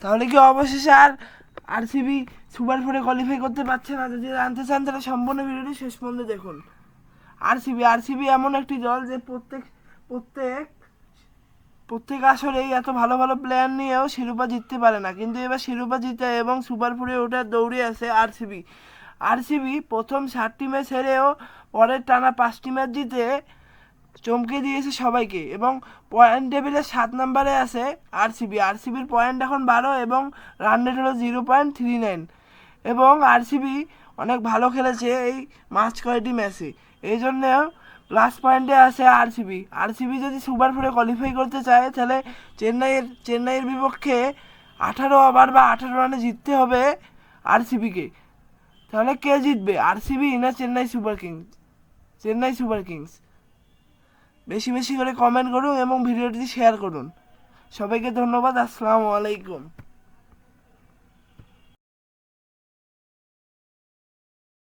তাহলে কি অবশেষে আর আরসিবি সুপার ফোরে কোয়ালিফাই করতে পারছে না? যদি জানতে চান তাহলে সম্পূর্ণ ভিডিওটি শেষ পর্যন্ত দেখুন। আরসিবি এমন একটি দল যে প্রত্যেক প্রত্যেক আসরেই এত ভালো ভালো প্লেয়ার নিয়েও শিরোপা জিততে পারে না, কিন্তু এবার শিরোপা জিতে এবং সুপার ফোরে ওঠার দৌড়ে আছে আরসিবি প্রথম 7টি ম্যাচ হেরেও পরের টানা 5টি ম্যাচ জিতে চমকে দিয়েছে সবাইকে এবং পয়েন্ট টেবিলে 7 নম্বরে আছে আরসিবির পয়েন্ট এখন 12 এবং রান রেট হলো 0.39 এবং আরসিবি অনেক ভালো খেলেছে এই মাঝ কয়েকটি ম্যাচে, এই জন্য প্লাস পয়েন্টে আছে আরসিবি যদি সুপার ফোরে কোয়ালিফাই করতে চায় তাহলে চেন্নাইয়ের বিপক্ষে 18 ওভার বা 18 রানে জিততে হবে আরসিবিকে। তাহলে কে জিতবে, আরসিবি না চেন্নাই সুপার কিংস? বেশি বেশি করে কমেন্ট করুন এবং ভিডিওটি শেয়ার করুন। সবাইকে ধন্যবাদ। আসসালামু আলাইকুম।